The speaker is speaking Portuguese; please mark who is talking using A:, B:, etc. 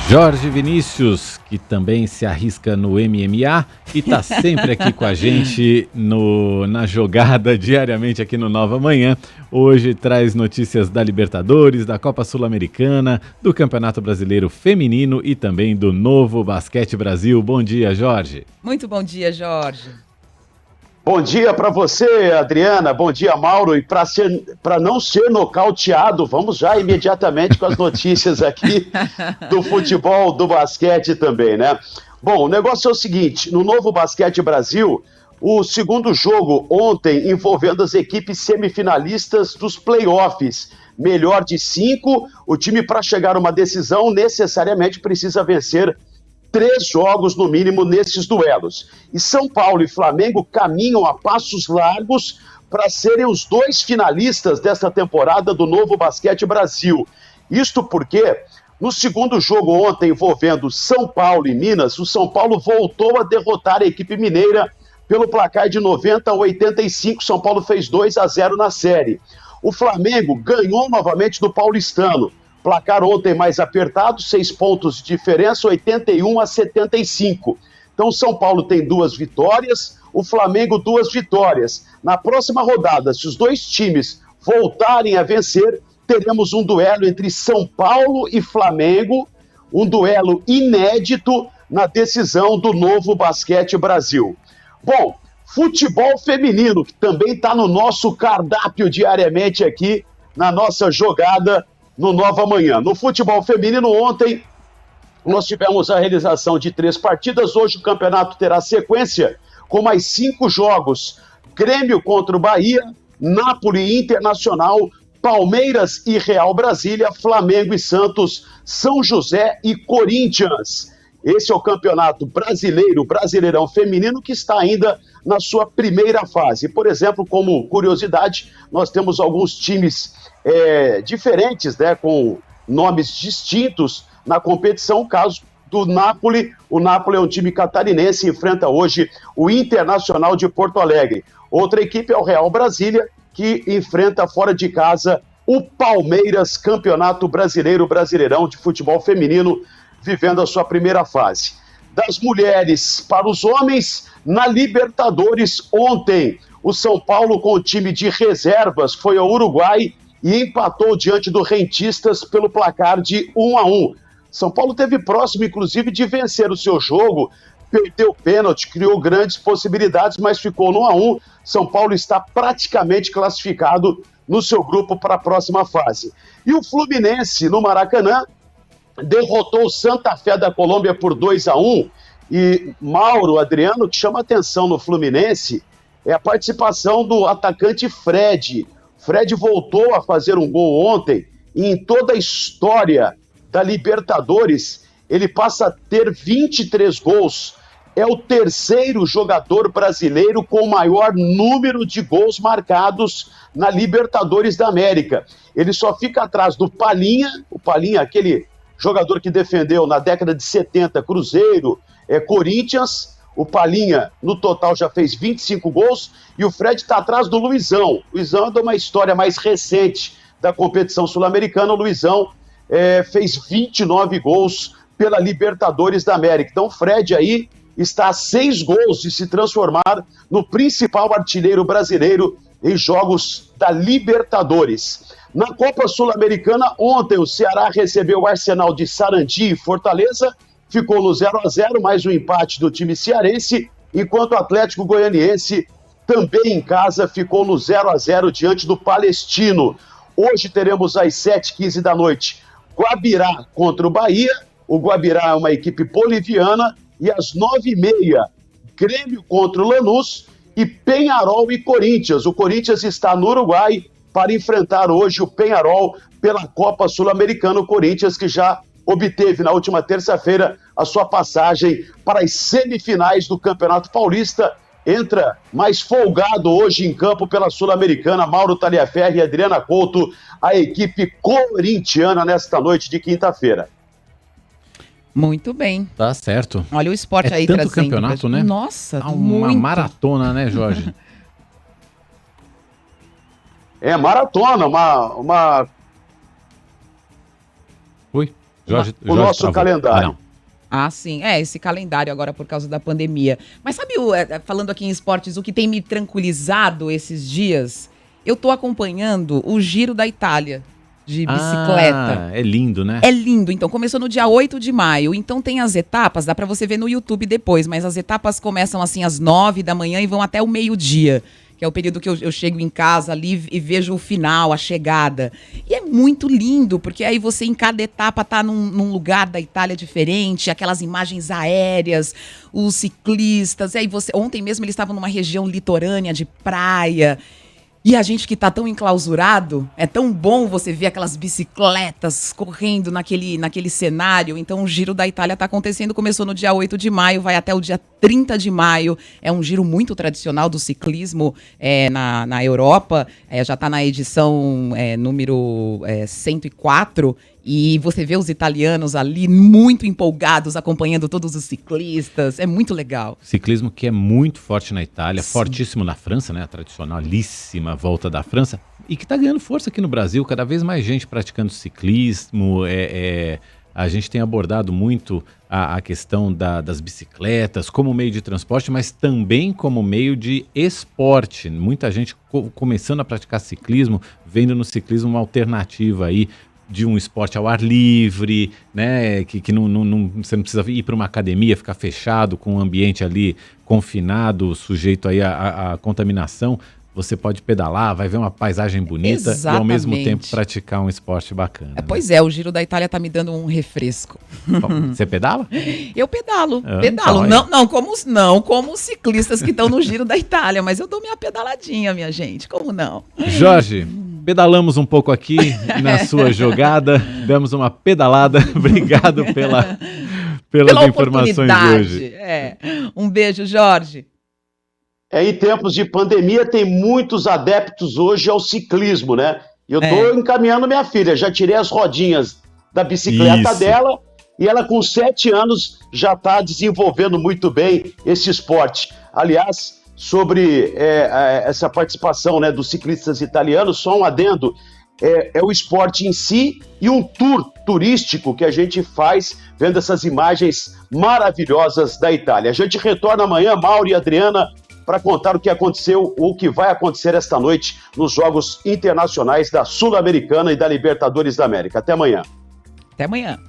A: Jorge Vinícius, que também se arrisca no MMA e está sempre aqui com a gente na jogada diariamente aqui no Nova Manhã. Hoje traz notícias da Libertadores, da Copa Sul-Americana, do Campeonato Brasileiro Feminino e também do Novo Basquete Brasil. Bom dia, Jorge.
B: Muito bom dia, Jorge.
C: Bom dia para você, Adriana. Bom dia, Mauro. E para não ser nocauteado, vamos já imediatamente com as notícias aqui do futebol, do basquete também, né? Bom, o negócio é o seguinte, no Novo Basquete Brasil, o segundo jogo ontem envolvendo as equipes semifinalistas dos playoffs, melhor de 5, o time para chegar a uma decisão necessariamente precisa vencer 3 jogos no mínimo nesses duelos. E São Paulo e Flamengo caminham a passos largos para serem os 2 finalistas desta temporada do Novo Basquete Brasil. Isto porque no segundo jogo ontem envolvendo São Paulo e Minas, o São Paulo voltou a derrotar a equipe mineira pelo placar de 90-85. São Paulo fez 2-0 na série. O Flamengo ganhou novamente do Paulistano. Placar ontem mais apertado, 6 pontos de diferença, 81-75. Então, São Paulo tem 2 vitórias, o Flamengo 2 vitórias. Na próxima rodada, se os 2 times voltarem a vencer, teremos um duelo entre São Paulo e Flamengo, um duelo inédito na decisão do Novo Basquete Brasil. Bom, futebol feminino, que também está no nosso cardápio diariamente aqui, na nossa jogada no Nova Manhã. No futebol feminino, ontem, nós tivemos a realização de 3 partidas. Hoje o campeonato terá sequência com mais 5 jogos. Grêmio contra o Bahia, Nápoles e Internacional, Palmeiras e Real Brasília, Flamengo e Santos, São José e Corinthians. Esse é o campeonato brasileiro, Brasileirão Feminino, que está ainda na sua primeira fase. Por exemplo, como curiosidade, nós temos alguns times diferentes, né, com nomes distintos na competição. O caso do Nápoles, o Nápoles é um time catarinense e enfrenta hoje o Internacional de Porto Alegre. Outra equipe é o Real Brasília, que enfrenta fora de casa o Palmeiras, Campeonato Brasileiro, Brasileirão de futebol feminino, vivendo a sua primeira fase. Das mulheres para os homens, na Libertadores ontem, o São Paulo com o time de reservas foi ao Uruguai e empatou diante do Rentistas pelo placar de 1-1. São Paulo teve próximo, inclusive, de vencer o seu jogo, perdeu o pênalti, criou grandes possibilidades, mas ficou no 1-1. São Paulo está praticamente classificado no seu grupo para a próxima fase. E o Fluminense, no Maracanã, derrotou o Santa Fé da Colômbia por 2-1. E Mauro, Adriano, o que chama atenção no Fluminense é a participação do atacante Fred. Fred voltou a fazer um gol ontem e em toda a história da Libertadores ele passa a ter 23 gols. É o terceiro jogador brasileiro com o maior número de gols marcados na Libertadores da América. Ele só fica atrás do Palinha, o Palinha, aquele jogador que defendeu na década de 70 Cruzeiro, Corinthians. O Palinha, no total, já fez 25 gols e o Fred está atrás do Luizão. O Luizão é de uma história mais recente da competição sul-americana. O Luizão fez 29 gols pela Libertadores da América. Então o Fred aí está a 6 gols de se transformar no principal artilheiro brasileiro em jogos da Libertadores. Na Copa Sul-Americana, ontem o Ceará recebeu o Arsenal de Sarandi e Fortaleza, ficou no 0-0, mais um empate do time cearense, enquanto o Atlético Goianiense, também em casa, ficou no 0-0 diante do Palestino. Hoje teremos às 7h15 da noite Guabirá contra o Bahia. O Guabirá é uma equipe boliviana. E às 9h30, Grêmio contra o Lanús e Peñarol e Corinthians. O Corinthians está no Uruguai para enfrentar hoje o Peñarol pela Copa Sul-Americana. O Corinthians que já obteve na última terça-feira a sua passagem para as semifinais do Campeonato Paulista. Entra mais folgado hoje em campo pela Sul-Americana, Mauro Taliaferri e Adriana Couto, a equipe corintiana nesta noite de quinta-feira.
B: Muito bem.
A: Tá certo.
B: Olha o esporte aí
A: tanto
B: trazendo.
A: Campeonato, né?
B: Nossa,
A: uma
B: muito.
A: maratona, né, Jorge?
C: Maratona, uma...
A: Oi?
C: o nosso
A: travou.
C: calendário.
A: Não.
B: Ah, sim. Esse calendário agora por causa da pandemia. Mas sabe, falando aqui em esportes, o que tem me tranquilizado esses dias? Eu tô acompanhando o Giro da Itália de bicicleta.
A: É lindo, né?
B: É lindo. Então, começou no dia 8 de maio. Então, tem as etapas, dá pra você ver no YouTube depois, mas as etapas começam assim às 9 da manhã e vão até o meio-dia, que é o período que eu chego em casa ali e vejo o final, a chegada. E é muito lindo, porque aí você em cada etapa tá num lugar da Itália diferente, aquelas imagens aéreas, os ciclistas. E aí ontem mesmo eles estavam numa região litorânea de praia. E a gente que tá tão enclausurado, é tão bom você ver aquelas bicicletas correndo naquele cenário. Então o Giro da Itália tá acontecendo, começou no dia 8 de maio, vai até o dia 30 de maio. É um giro muito tradicional do ciclismo na Europa, já tá na edição número 104. E você vê os italianos ali muito empolgados, acompanhando todos os ciclistas. É muito legal.
A: Ciclismo que é muito forte na Itália,
B: Sim.
A: fortíssimo na França, né? A tradicionalíssima Volta da França. E que está ganhando força aqui no Brasil, cada vez mais gente praticando ciclismo. A gente tem abordado muito a questão das bicicletas como meio de transporte, mas também como meio de esporte. Muita gente começando a praticar ciclismo, vendo no ciclismo uma alternativa aí de um esporte ao ar livre, né? Que você não precisa ir para uma academia, ficar fechado com o ambiente ali confinado, sujeito aí à contaminação. Você pode pedalar, vai ver uma paisagem bonita.
B: Exatamente.
A: E ao mesmo tempo praticar um esporte bacana. Né?
B: Pois é, o Giro da Itália tá me dando um refresco.
A: Você pedala?
B: Eu pedalo.
A: Então,
B: Não como os ciclistas que estão no Giro da Itália, mas eu dou minha pedaladinha, minha gente. Como não?
A: Jorge, pedalamos um pouco aqui na sua jogada, demos uma pedalada. Obrigado pelas informações de hoje.
B: Um beijo, Jorge.
C: Em tempos de pandemia, tem muitos adeptos hoje ao ciclismo, né? Eu tô encaminhando minha filha, já tirei as rodinhas da bicicleta dela e ela com 7 anos já está desenvolvendo muito bem esse esporte. Aliás, sobre essa participação, né, dos ciclistas italianos, só um adendo, é o esporte em si e um tour turístico que a gente faz vendo essas imagens maravilhosas da Itália. A gente retorna amanhã, Mauro e Adriana, para contar o que aconteceu ou o que vai acontecer esta noite nos Jogos Internacionais da Sul-Americana e da Libertadores da América. Até amanhã.
B: Até amanhã.